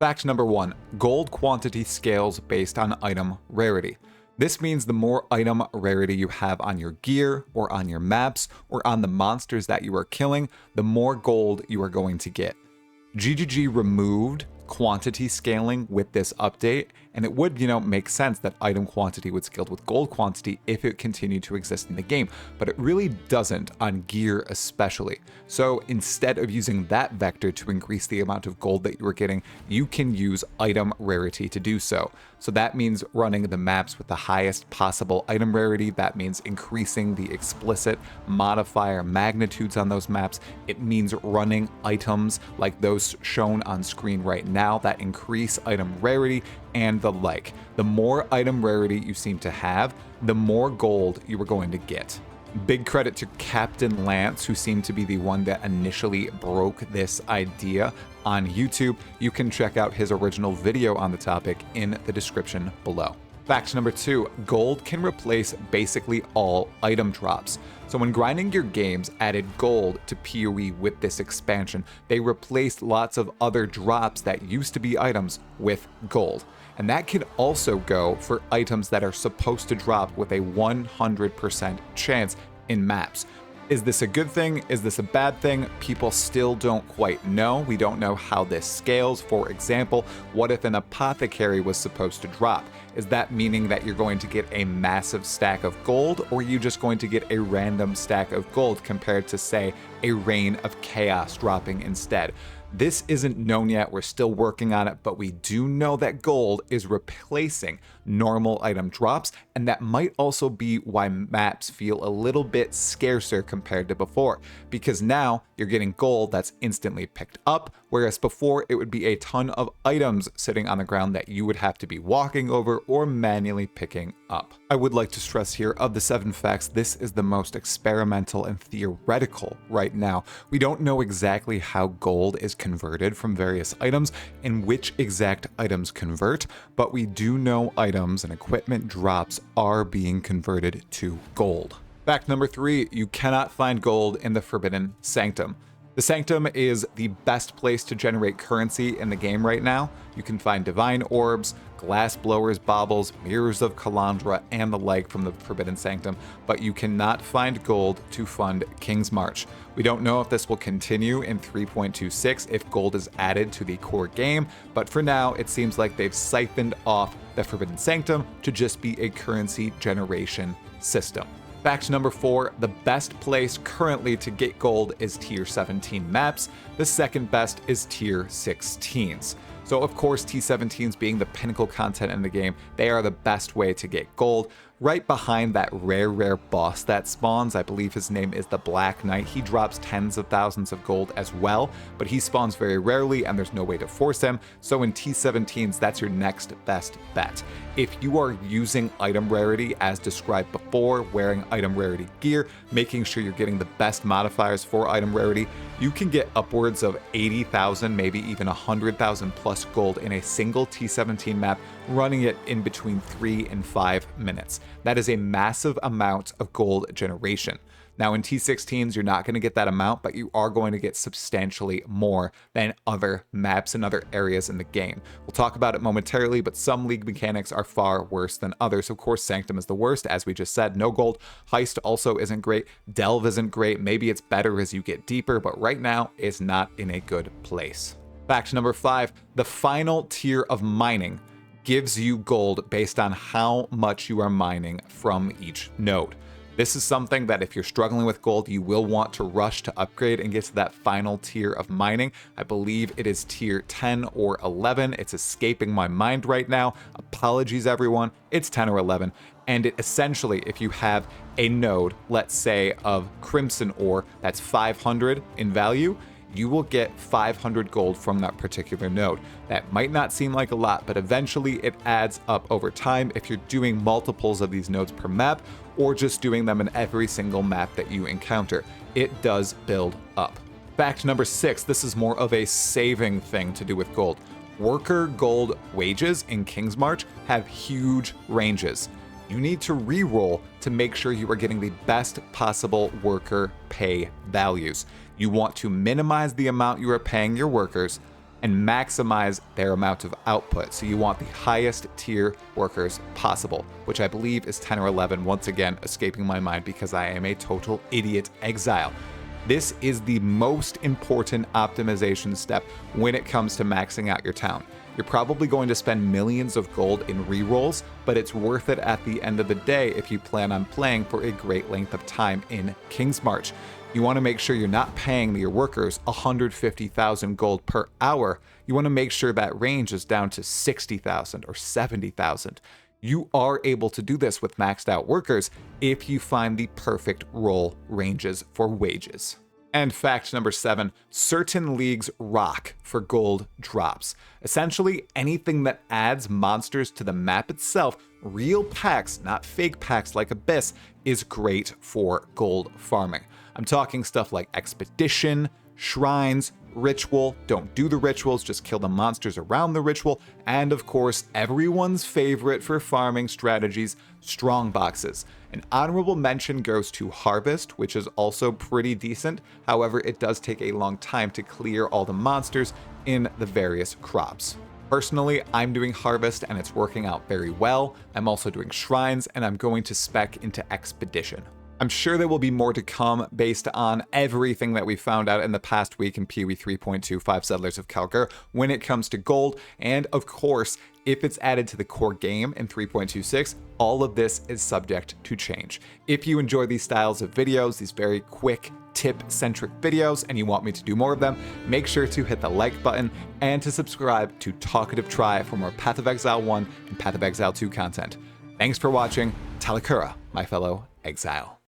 Fact number 1, gold quantity scales based on item rarity. This means the more item rarity you have on your gear, or on your maps, or on the monsters that you are killing, the more gold you are going to get. GGG removed quantity scaling with this update, and it would, make sense that item quantity would scale with gold quantity if it continued to exist in the game, but it really doesn't on gear especially. So instead of using that vector to increase the amount of gold that you are getting, you can use item rarity to do so. So that means running the maps with the highest possible item rarity. That means increasing the explicit modifier magnitudes on those maps. It means running items like those shown on screen right now that increase item rarity and the like. The more item rarity you seem to have, the more gold you are going to get. Big credit to Captain Lance, who seemed to be the one that initially broke this idea on YouTube. You can check out his original video on the topic in the description below. Fact number 2, gold can replace basically all item drops. So when Grinding Gear Games added gold to PoE with this expansion, they replaced lots of other drops that used to be items with gold. And that can also go for items that are supposed to drop with a 100% chance in maps. Is this a good thing? Is this a bad thing? People still don't quite know. We don't know how this scales. For example, what if an apothecary was supposed to drop? Is that meaning that you're going to get a massive stack of gold, or are you just going to get a random stack of gold compared to, say, a Rain of Chaos dropping instead? This isn't known yet, we're still working on it, but we do know that gold is replacing normal item drops, and that might also be why maps feel a little bit scarcer compared to before, because now you're getting gold that's instantly picked up, whereas before it would be a ton of items sitting on the ground that you would have to be walking over or manually picking up. I would like to stress here, of the 7 facts, this is the most experimental and theoretical right now. We don't know exactly how gold is converted from various items and which exact items convert, but we do know items and equipment drops are being converted to gold. Fact number 3, you cannot find gold in the Forbidden Sanctum. The Sanctum is the best place to generate currency in the game right now. You can find divine orbs, glass blowers, baubles, mirrors of Kalandra, and the like from the Forbidden Sanctum, but you cannot find gold to fund Kingsmarch. We don't know if this will continue in 3.26 if gold is added to the core game, but for now it seems like they've siphoned off the Forbidden Sanctum to just be a currency generation system. Fact number 4, the best place currently to get gold is tier 17 maps. The second best is tier 16s. So of course, T17s being the pinnacle content in the game, they are the best way to get gold. Right behind that rare boss that spawns, I believe his name is the Black Knight. He drops tens of thousands of gold as well, but he spawns very rarely and there's no way to force him. So in T17s, that's your next best bet. If you are using item rarity as described before, wearing item rarity gear, making sure you're getting the best modifiers for item rarity, you can get upwards of 80,000, maybe even 100,000 plus gold in a single T17 map, running it in between 3 and 5 minutes. That is a massive amount of gold generation. Now in T16s, you're not going to get that amount, but you are going to get substantially more than other maps and other areas in the game. We'll talk about it momentarily, but some league mechanics are far worse than others. Of course, Sanctum is the worst, as we just said, no gold. Heist also isn't great. Delve isn't great. Maybe it's better as you get deeper, but right now it's not in a good place. Fact number 5, the final tier of mining gives you gold based on how much you are mining from each node. This is something that if you're struggling with gold, you will want to rush to upgrade and get to that final tier of mining. I believe it is tier 10 or 11. It's escaping my mind right now. Apologies, everyone. It's 10 or 11. And it essentially, if you have a node, let's say of crimson ore, that's 500 in value, you will get 500 gold from that particular node. That might not seem like a lot, but eventually it adds up over time if you're doing multiples of these nodes per map, or just doing them in every single map that you encounter. It does build up. Fact number 6, this is more of a saving thing to do with gold. Worker gold wages in Kingsmarch have huge ranges. You need to re-roll to make sure you are getting the best possible worker pay values. You want to minimize the amount you are paying your workers, and maximize their amount of output. So you want the highest tier workers possible, which I believe is 10 or 11, once again escaping my mind because I am a total idiot exile. This is the most important optimization step when it comes to maxing out your town. You're probably going to spend millions of gold in rerolls, but it's worth it at the end of the day if you plan on playing for a great length of time in Kingsmarch. You want to make sure you're not paying your workers 150,000 gold per hour. You want to make sure that range is down to 60,000 or 70,000. You are able to do this with maxed out workers if you find the perfect role ranges for wages. And fact number 7, certain leagues rock for gold drops. Essentially, anything that adds monsters to the map itself, real packs, not fake packs like Abyss, is great for gold farming. I'm talking stuff like Expedition, Shrines, Ritual. Don't do the rituals, just kill the monsters around the ritual. And of course, everyone's favorite for farming strategies, strong boxes. An honorable mention goes to Harvest, which is also pretty decent. However, it does take a long time to clear all the monsters in the various crops. Personally, I'm doing Harvest and it's working out very well. I'm also doing Shrines and I'm going to spec into Expedition. I'm sure there will be more to come based on everything that we found out in the past week in PoE 3.25 Settlers of Kalguur when it comes to gold, and of course, if it's added to the core game in 3.26, all of this is subject to change. If you enjoy these styles of videos, these very quick tip-centric videos, and you want me to do more of them, make sure to hit the like button and to subscribe to Talkative Try for more Path of Exile 1 and Path of Exile 2 content. Thanks for watching. Talkative, my fellow exile.